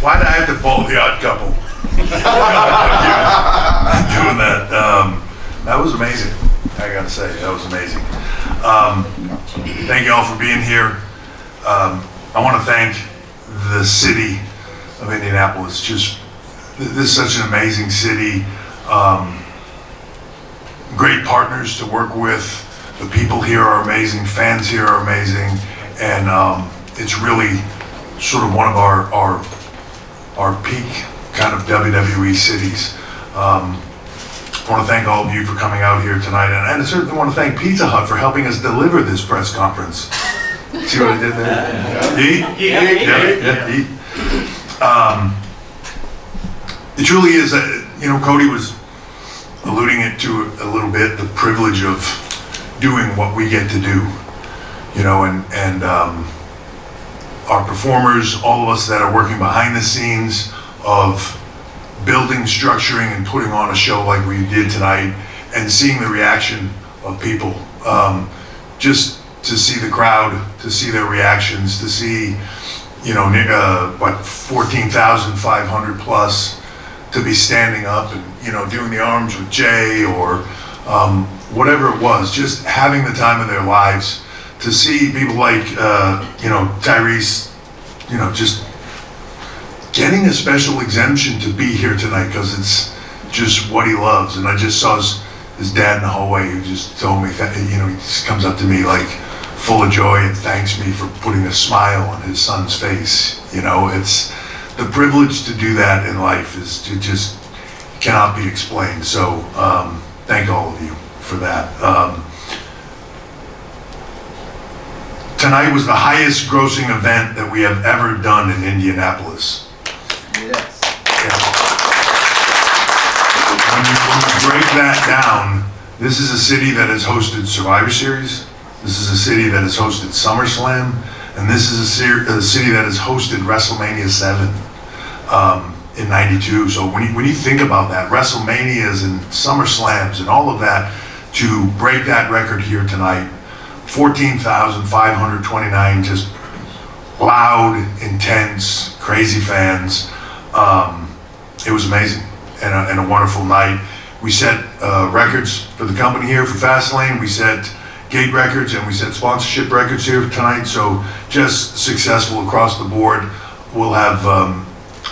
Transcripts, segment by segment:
Why did I have to follow the Odd Couple? Doing that. That was amazing. I gotta say, that was amazing. Thank you all for being here. I want to thank the city of Indianapolis. Just, this is such an amazing city. Great partners to work with. The people here are amazing. Fans here are amazing, and it's really sort of one of our peak kind of WWE cities. I want to thank all of you for coming out here tonight, and I certainly want to thank Pizza Hut for helping us deliver this press conference. See what I did there? Eat? It truly is, Cody was alluding it to a little bit, the privilege of doing what we get to do, and our performers, all of us that are working behind the scenes of building, structuring, and putting on a show like we did tonight, and seeing the reaction of people, just to see the crowd, to see their reactions, to see, 14,500 plus, to be standing up and, doing the arms with Jay or whatever it was, just having the time of their lives, to see people like, Tyrese, just getting a special exemption to be here tonight because it's just what he loves. And I just saw his dad in the hallway who just told me that, he just comes up to me like full of joy and thanks me for putting a smile on his son's face. It's the privilege to do that in life is to just cannot be explained. So thank all of you for that. Tonight was the highest grossing event that we have ever done in Indianapolis. Yes. When you break that down, this is a city that has hosted Survivor Series, this is a city that has hosted SummerSlam, and this is a city that has hosted WrestleMania 7 in '92. So when you think about that, WrestleManias and SummerSlams and all of that, to break that record here tonight, 14,529 just loud, intense, crazy fans. It was amazing and a wonderful night. We set records for the company here for Fastlane. We set gate records and we set sponsorship records here tonight. So just successful across the board. We'll have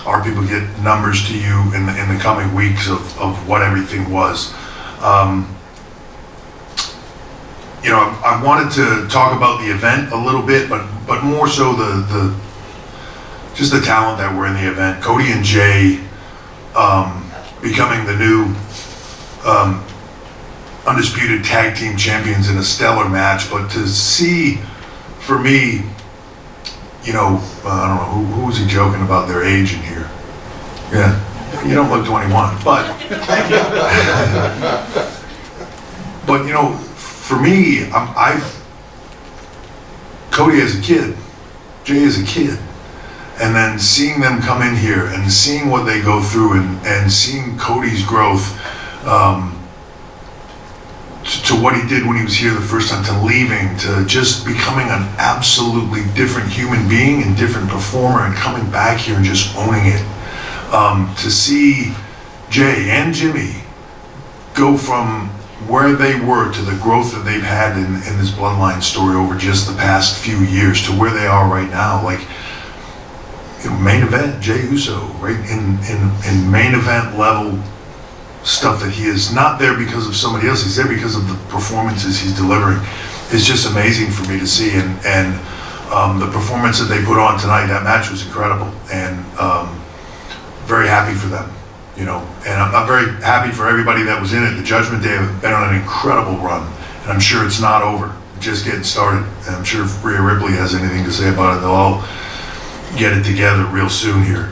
our people get numbers to you in the coming weeks of what everything was. I wanted to talk about the event a little bit, but more so just the talent that were in the event. Cody and Jay becoming the new undisputed tag team champions in a stellar match. But to see, for me, I don't know, who was he joking about their age in here? Yeah, you don't look 21, but for me, Cody as a kid, Jay as a kid, and then seeing them come in here and seeing what they go through and seeing Cody's growth to what he did when he was here the first time, to leaving, to just becoming an absolutely different human being and different performer and coming back here and just owning it. To see Jay and Jimmy go from where they were to the growth that they've had in this bloodline story over just the past few years to where they are right now. Like, main event, Jey Uso, right in main event level stuff that he is not there because of somebody else. He's there because of the performances he's delivering. It's just amazing for me to see, and the performance that they put on tonight, that match was incredible, and very happy for them. And I'm very happy for everybody that was in it. The Judgment Day have been on an incredible run, and I'm sure it's not over, just getting started. And I'm sure if Rhea Ripley has anything to say about it, they'll all get it together real soon here.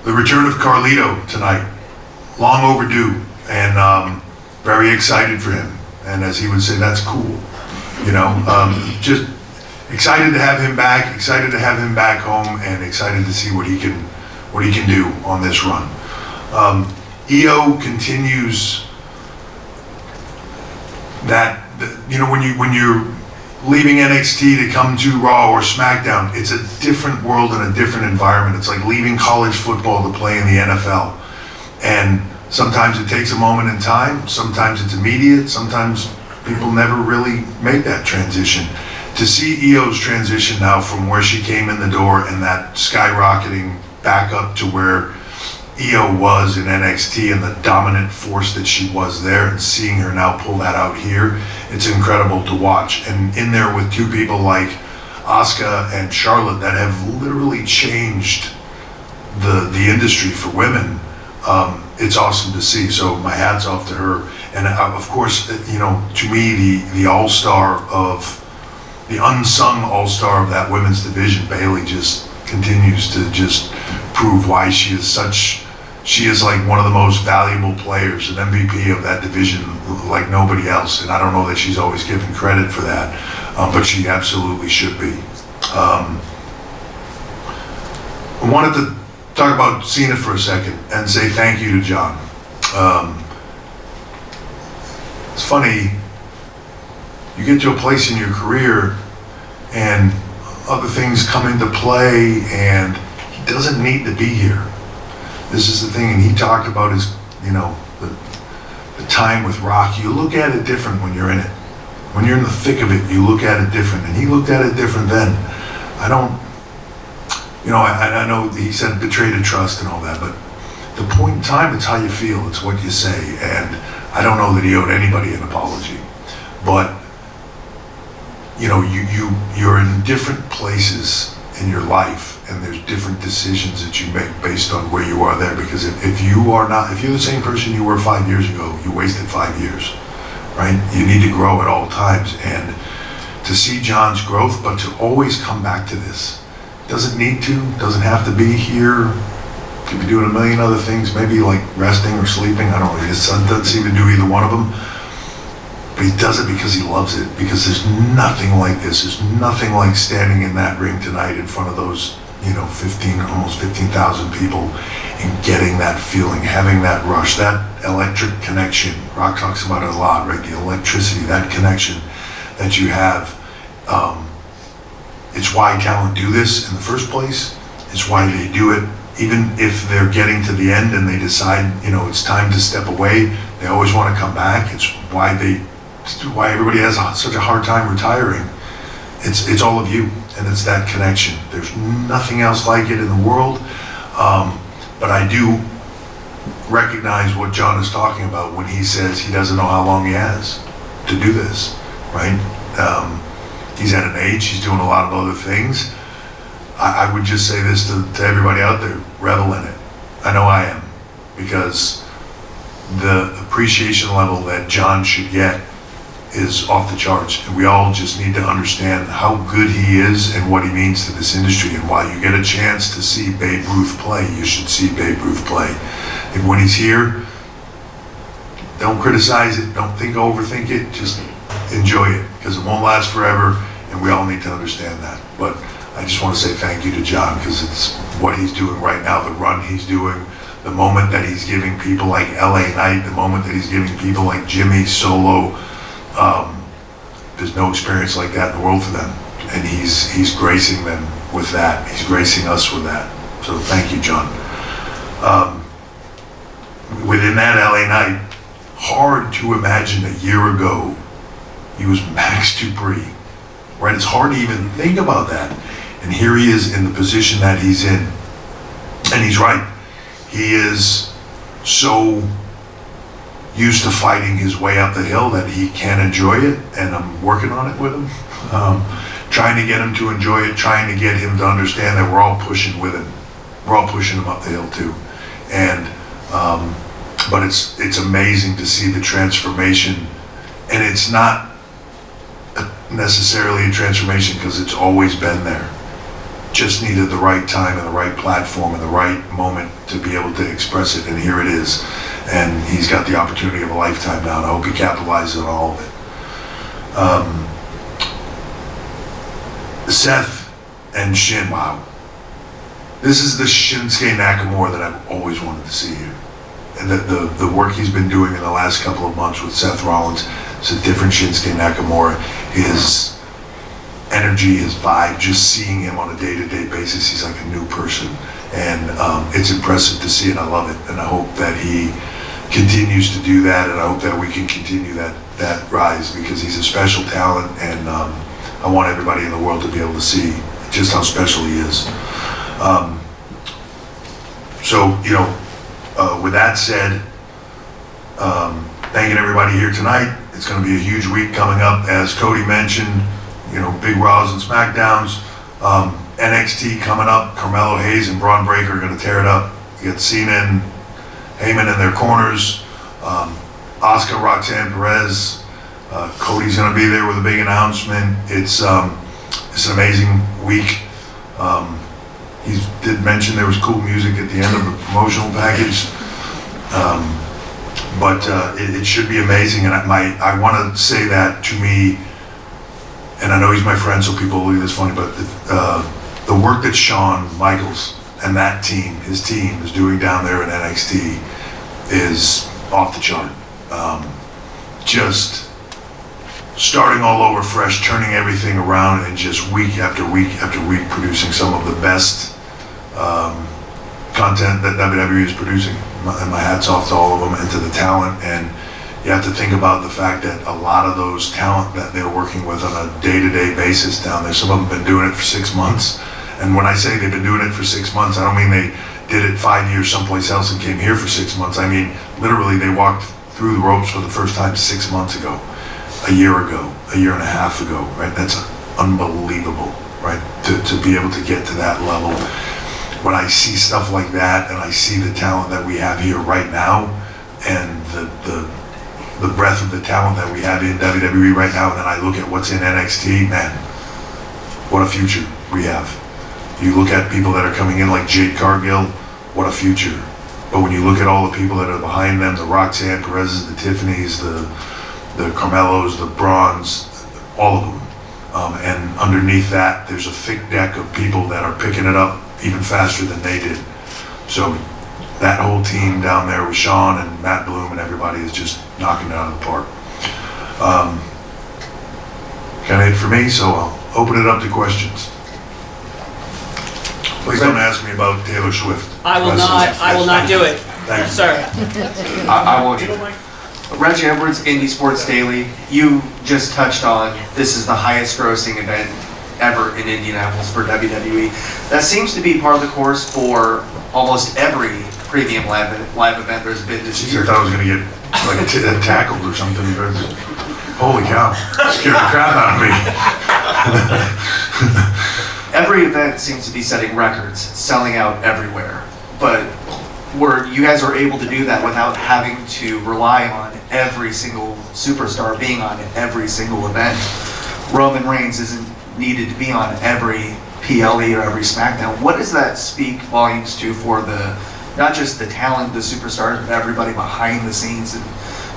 The return of Carlito tonight, long overdue, and very excited for him. And as he would say, that's cool. Just excited to have him back, excited to have him back home, and excited to see what he can do on this run. EO continues that, when you're leaving NXT to come to Raw or SmackDown, it's a different world and a different environment. It's like leaving college football to play in the NFL. And sometimes it takes a moment in time, sometimes it's immediate, sometimes people never really make that transition. To see Io's transition now from where she came in the door and that skyrocketing back up to where Io was in NXT and the dominant force that she was there, and seeing her now pull that out here, it's incredible to watch. And in there with two people like Asuka and Charlotte that have literally changed the industry for women, it's awesome to see. So my hat's off to her. And of course, you know, to me, the all-star of, the unsung all-star of that women's division, Bayley, just continues to just prove why she is like one of the most valuable players, an MVP of that division like nobody else. And I don't know that she's always given credit for that, but she absolutely should be. I wanted to talk about Cena for a second and say thank you to John. It's funny, you get to a place in your career and other things come into play and he doesn't need to be here. This is the thing, and he talked about his, you know, the time with Rock. You look at it different when you're in it. When you're in the thick of it, you look at it different, and he looked at it different then. I don't, you know, I know he said betrayed a trust and all that, but the point in time, it's how you feel, it's what you say, and I don't know that he owed anybody an apology, but you know, you're in different places in your life, and there's different decisions that you make based on where you are there. Because if you're the same person you were 5 years ago, you wasted 5 years, right? You need to grow at all times, and to see John's growth, but to always come back to this. Doesn't need to, doesn't have to be here. Could be doing a million other things, maybe like resting or sleeping. I don't know, his son doesn't seem to do either one of them. But he does it because he loves it, because there's nothing like this. There's nothing like standing in that ring tonight in front of those, you know, almost 15,000 people and getting that feeling, having that rush, that electric connection. Rock talks about it a lot, right? The electricity, that connection that you have. It's why talent do this in the first place. It's why they do it. Even if they're getting to the end and they decide, you know, it's time to step away, they always want to come back. It's why everybody has such a hard time retiring. It's all of you, and it's that connection. There's nothing else like it in the world, but I do recognize what John is talking about when he says he doesn't know how long he has to do this, right? He's at an age, he's doing a lot of other things. I would just say this to everybody out there, revel in it. I know I am, because the appreciation level that John should get is off the charts, and we all just need to understand how good he is and what he means to this industry. And while you get a chance to see Babe Ruth play, you should see Babe Ruth play. And when he's here, don't criticize it, don't overthink it, just enjoy it, because it won't last forever, and we all need to understand that. But I just want to say thank you to John, because it's what he's doing right now, the run he's doing, the moment that he's giving people like LA Knight, the moment that he's giving people like Jimmy Solo. There's no experience like that in the world for them, and he's gracing them with that. He's gracing us with that. So thank you, John. Within that LA Knight, hard to imagine a year ago he was Max Dupree, right? It's hard to even think about that. And here he is in the position that he's in. And he's right. He is so used to fighting his way up the hill that he can't enjoy it, and I'm working on it with him. Trying to get him to enjoy it, trying to get him to understand that we're all pushing with him. We're all pushing him up the hill too. And but it's amazing to see the transformation, and it's not necessarily a transformation because it's always been there. Just needed the right time and the right platform and the right moment to be able to express it, and here it is. And he's got the opportunity of a lifetime now, and I hope he capitalizes on all of it. Seth and Shin, wow. This is the Shinsuke Nakamura that I've always wanted to see here. And the work he's been doing in the last couple of months with Seth Rollins, it's a different Shinsuke Nakamura. His energy, his vibe, just seeing him on a day-to-day basis, he's like a new person. And it's impressive to see, and I love it. And I hope that he continues to do that, and I hope that we can continue that rise, because he's a special talent, and I want everybody in the world to be able to see just how special he is. So, with that said, thanking everybody here tonight. It's going to be a huge week coming up, as Cody mentioned. Big Raws and SmackDowns. NXT coming up. Carmelo Hayes and Braun Breaker are going to tear it up. You got Cena and Heyman in their corners. Asuka, Roxanne Perez. Cody's going to be there with a big announcement. It's an amazing week. He did mention there was cool music at the end of the promotional package. But it should be amazing, and I want to say that, to me, and I know he's my friend, so people will look at this funny, but the work that Shawn Michaels and that team, his team, is doing down there in NXT is off the chart. Just starting all over fresh, turning everything around, and just week after week after week producing some of the best content that WWE is producing. And my hat's off to all of them and to the talent. And you have to think about the fact that a lot of those talent that they're working with on a day-to-day basis down there, some of them have been doing it for 6 months. And when I say they've been doing it for 6 months, I don't mean they did it 5 years someplace else and came here for 6 months. I mean, literally, they walked through the ropes for the first time 6 months ago, a year ago, a year and a half ago, right? That's unbelievable, right? To be able to get to that level. When I see stuff like that, and I see the talent that we have here right now, and the breadth of the talent that we have in WWE right now, and then I look at what's in NXT, man, what a future we have. You look at people that are coming in like Jade Cargill, what a future. But when you look at all the people that are behind them, the Roxanne Perez's, the Tiffany's, the Carmelos, the Brauns, all of them. And underneath that, there's a thick deck of people that are picking it up even faster than they did. So that whole team down there with Shawn and Matt Bloom and everybody is just knocking it out of the park. Kind of it for me, so I'll open it up to questions. Please don't ask me about Taylor Swift. I will not do it. Thank you. Sir. I won't. Reggie Edwards, Indie Sports Daily. You just touched on this is the highest grossing event ever in Indianapolis for WWE. That seems to be part of the course for almost every premium live event there's been this year. I thought I was going to get like tackled or something. Holy cow, scared the crap out of me. Every event seems to be setting records, selling out everywhere. But where you guys are able to do that without having to rely on every single superstar being on every single event. Roman Reigns isn't needed to be on every PLE or every SmackDown. What does that speak volumes to for not just the talent, the superstars, but everybody behind the scenes and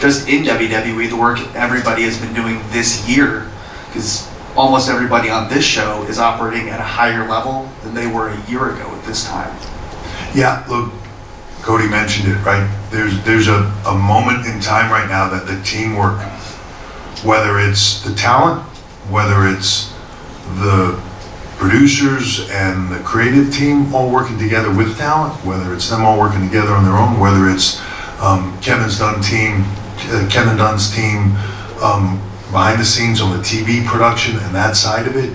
just in WWE, the work everybody has been doing this year? Because almost everybody on this show is operating at a higher level than they were a year ago at this time. Yeah, look, Cody mentioned it, right? There's a moment in time right now that the teamwork, whether it's the talent, whether it's the producers and the creative team all working together with talent, whether it's them all working together on their own, whether it's Kevin Dunn's team behind the scenes on the TV production and that side of it,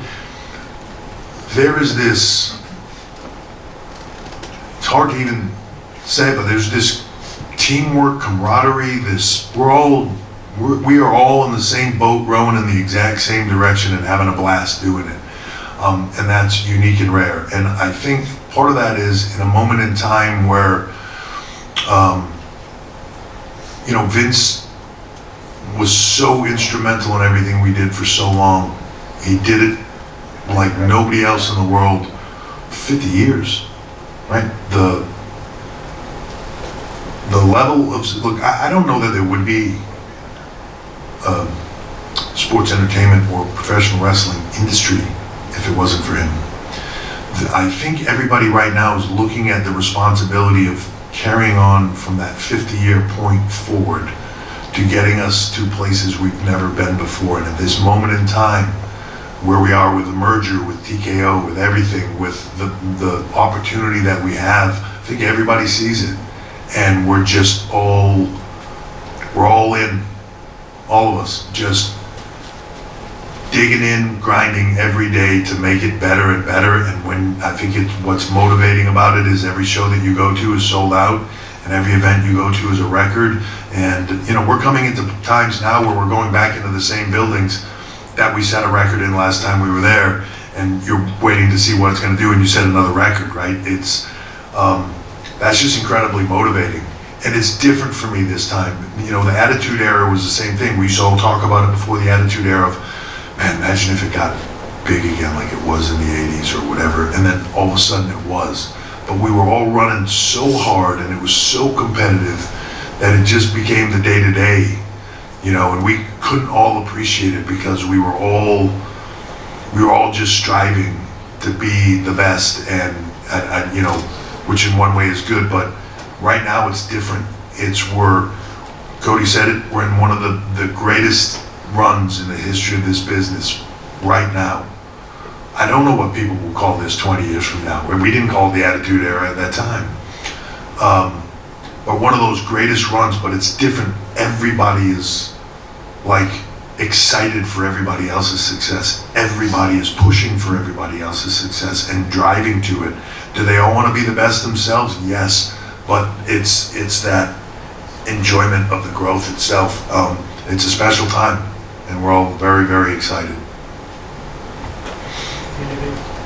there is this, it's hard to even say, but there's this teamwork, camaraderie, we are all in the same boat, rowing in the exact same direction and having a blast doing it. And that's unique and rare. And I think part of that is in a moment in time where, Vince was so instrumental in everything we did for so long. He did it like nobody else in the world, 50 years, right? The level of, look, I don't know that there would be sports entertainment or professional wrestling industry if it wasn't for him. I think everybody right now is looking at the responsibility of carrying on from that 50-year point forward to getting us to places we've never been before. And at this moment in time, where we are with the merger, with TKO, with everything, with the opportunity that we have. I think everybody sees it, and we're all in, all of us, just digging in, grinding every day to make it better and better. And what's motivating about it is every show that you go to is sold out, and every event you go to is a record. And we're coming into times now where we're going back into the same buildings that we set a record in last time we were there, and you're waiting to see what it's going to do, and you set another record, right? It's that's just incredibly motivating, and it's different for me this time. The Attitude Era was the same thing. We used to all talk about it before the Attitude Era of, man, imagine if it got big again like it was in the 80s or whatever, and then all of a sudden it was. But we were all running so hard, and it was so competitive that it just became the day-to-day. And we couldn't all appreciate it because we were all just striving to be the best, and which in one way is good, but right now it's different. Cody said it, we're in one of the greatest runs in the history of this business right now. I don't know what people will call this 20 years from now. We didn't call it the Attitude Era at that time. But one of those greatest runs, but it's different. Everybody is excited for everybody else's success. Everybody is pushing for everybody else's success and driving to it. Do they all want to be the best themselves? Yes, but it's that enjoyment of the growth itself. It's a special time, and we're all very, very excited.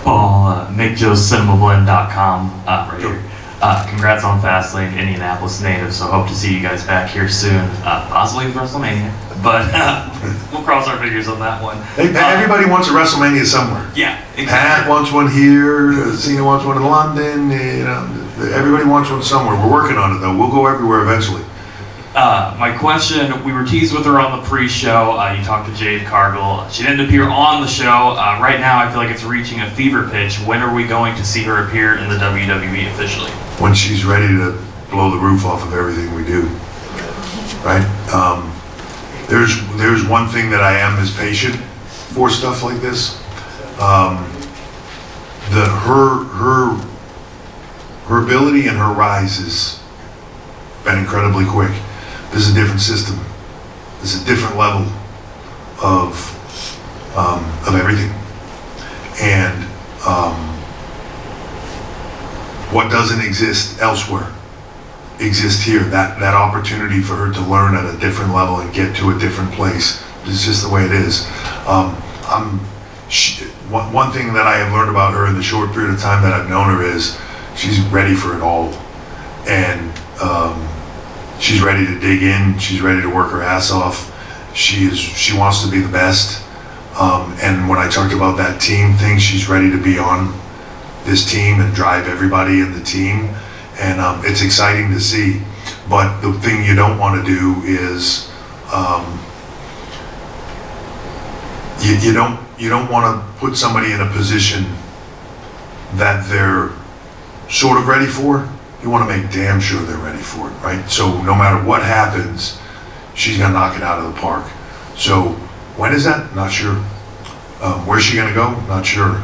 Paul, MickJoe'sCinemaBlend.com, right here. Congrats on Fastlane, Indianapolis native, so hope to see you guys back here soon, possibly with WrestleMania, but we'll cross our fingers on that one. Everybody wants a WrestleMania somewhere. Yeah, exactly. Pat wants one here, Cena wants one in London, everybody wants one somewhere. We're working on it though, we'll go everywhere eventually. My question, we were teased with her on the pre-show. You talked to Jade Cargill. She didn't appear on the show. Right now, I feel like it's reaching a fever pitch. When are we going to see her appear in the WWE officially? When she's ready to blow the roof off of everything we do, right? There's one thing that I am is patient for stuff like this. Her ability and her rise has been incredibly quick. This is a different system. This is a different level of everything. And what doesn't exist elsewhere exists here. That opportunity for her to learn at a different level and get to a different place is just the way it is. One thing that I have learned about her in the short period of time that I've known her is she's ready for it all. And she's ready to dig in. She's ready to work her ass off. She wants to be the best. And when I talked about that team thing, she's ready to be on this team and drive everybody in the team. And it's exciting to see. But the thing you don't want to do is you don't want to put somebody in a position that they're sort of ready for. You want to make damn sure they're ready for it, right? So no matter what happens, she's going to knock it out of the park. So when is that? Not sure. Where's she going to go? Not sure.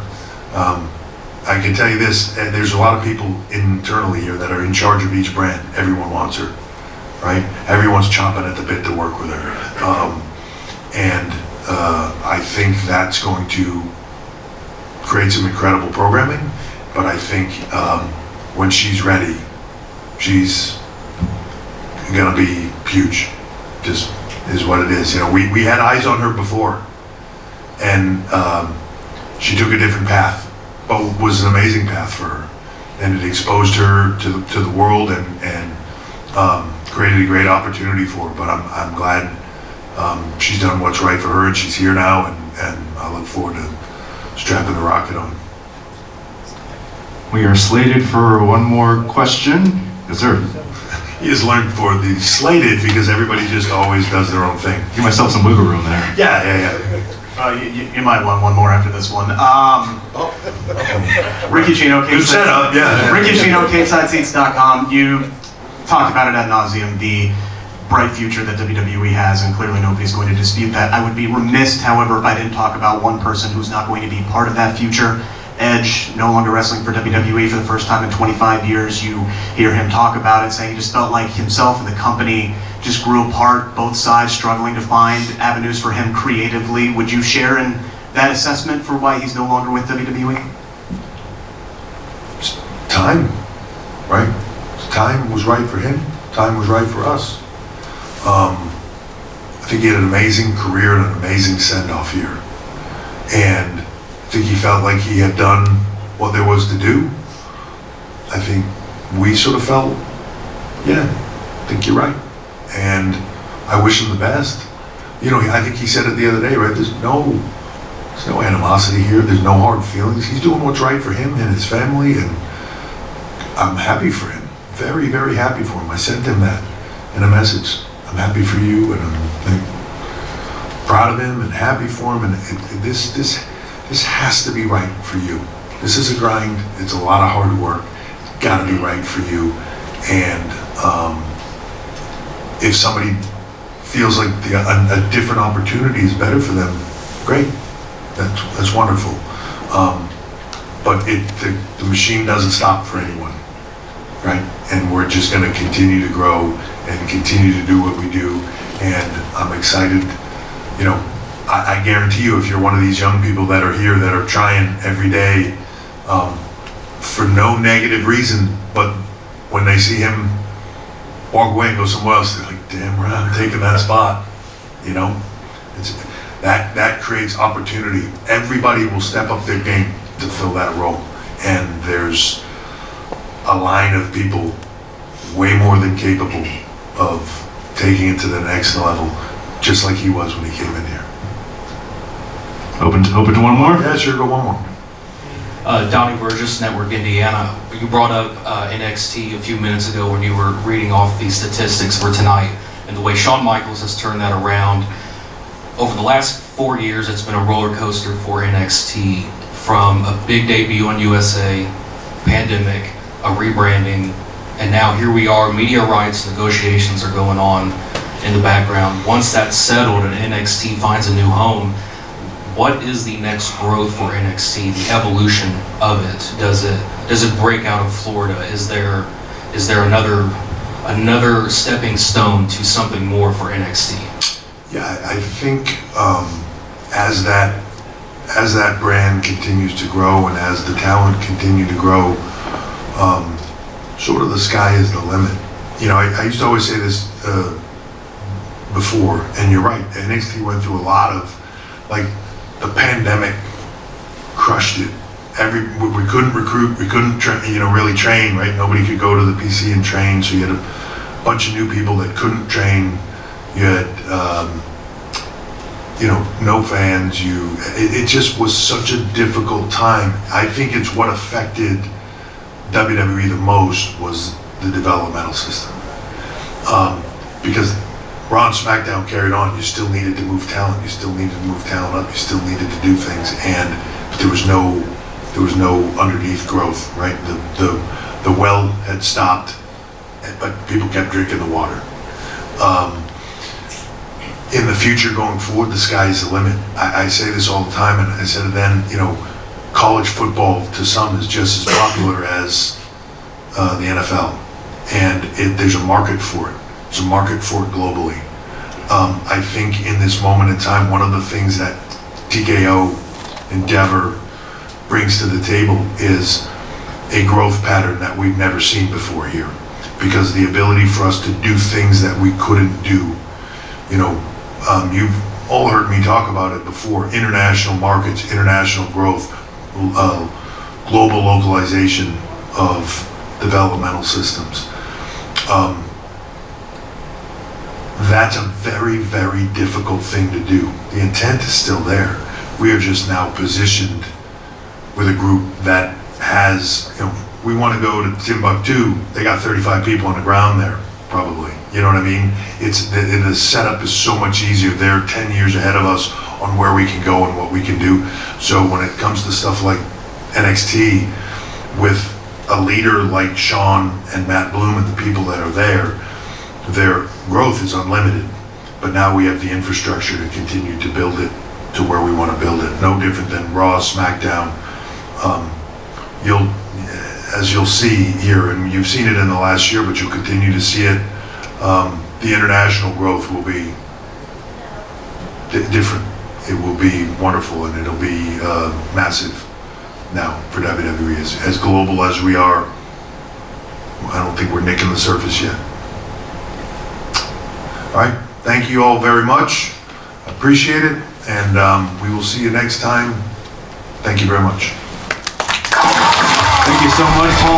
I can tell you this, there's a lot of people internally here that are in charge of each brand. Everyone wants her, right? Everyone's chomping at the bit to work with her. I think that's going to create some incredible programming, but I think when she's ready, she's gonna be huge. Just is what it is. We had eyes on her before, and she took a different path, but it was an amazing path for her, and it exposed her to the world and created a great opportunity for her. But I'm glad she's done what's right for her, and she's here now, and I look forward to strapping the rocket on. We are slated for one more question. Yes, sir. He is learned for the slated because everybody just always does their own thing. Give myself some wiggle room there. Yeah. You might want one more after this one. Ricky Chino, Good setup, yeah. Ricky Chino, CageSideSeats.com. You talked about it ad nauseum. The bright future that WWE has, and clearly nobody's going to dispute that. I would be remiss, however, if I didn't talk about one person who's not going to be part of that future. Edge, no longer wrestling for WWE for the first time in 25 years. You hear him talk about it, saying he just felt like himself and the company just grew apart, both sides struggling to find avenues for him creatively. Would you share in that assessment for why he's no longer with WWE? Time, right? Time was right for him. Time was right for us. I think he had an amazing career and an amazing send-off here. And I think he felt like he had done what there was to do. I think we sort of felt, yeah, I think you're right. And I wish him the best. You know, I think he said it the other day, right? There's no animosity here. There's no hard feelings. He's doing what's right for him and his family, and I'm happy for him. Very, very happy for him. I sent him that in a message. I'm happy for you, and I'm proud of him and happy for him. And this has to be right for you. This is a grind. It's a lot of hard work. It's got to be right for you. And if somebody feels like a different opportunity is better for them, great. That's wonderful. But the machine doesn't stop for anyone, right? And we're just going to continue to grow and continue to do what we do. And I'm excited. You know, I guarantee you, if you're one of these young people that are here that are trying every day for no negative reason, but when they see him walk away and go somewhere else, they're like, damn right, I'm taking that spot. You know, that creates opportunity. Everybody will step up their game to fill that role. And there's a line of people way more than capable of taking it to the next level, just like he was when he came in here. Open to one more? Yeah, sure, go one more. Donnie Burgess, Network Indiana. You brought up NXT a few minutes ago when you were reading off the statistics for tonight, and the way Shawn Michaels has turned that around. Over the last 4 years, it's been a roller coaster for NXT, from a big debut on USA, pandemic, a rebranding, and now here we are, media rights negotiations are going on in the background. Once that's settled and NXT finds a new home, what is the next growth for NXT, the evolution of it? Does it break out of Florida? Is there another stepping stone to something more for NXT? Yeah, I think as that brand continues to grow and as the talent continue to grow, sort of the sky is the limit. You know, I used to always say this before, and you're right, NXT went through a lot of, like, the pandemic crushed it. We couldn't recruit, we couldn't really train, right? Nobody could go to the PC and train, so you had a bunch of new people that couldn't train. You had, no fans. It just was such a difficult time. I think it's what affected WWE the most was the developmental system. Because Raw and SmackDown carried on, you still needed to move talent. You still needed to move talent up. You still needed to do things, and there was no underneath growth, right? The well had stopped, but people kept drinking the water. In the future going forward, the sky's the limit. I say this all the time, and I said it then, college football to some is just as popular as the NFL. And there's a market for it. There's a market for it globally. I think in this moment in time, one of the things that TKO Endeavor brings to the table is a growth pattern that we've never seen before here. Because the ability for us to do things that we couldn't do, you've all heard me talk about it before, international markets, international growth, global localization of developmental systems. That's a very, very difficult thing to do. The intent is still there. We are just now positioned with a group that has, we want to go to Timbuktu, they got 35 people on the ground there, probably. You know what I mean? The setup is so much easier. They're 10 years ahead of us on where we can go and what we can do. So when it comes to stuff like NXT, with a leader like Sean and Matt Bloom and the people that are there, their growth is unlimited. But now we have the infrastructure to continue to build it to where we want to build it. No different than Raw, SmackDown. As you'll see here, and you've seen it in the last year, but you'll continue to see it, the international growth will be different. It will be wonderful, and it'll be massive now for WWE. As global as we are, I don't think we're nicking the surface yet. All right, thank you all very much. I appreciate it, and we will see you next time. Thank you very much. Thank you so much, Paul.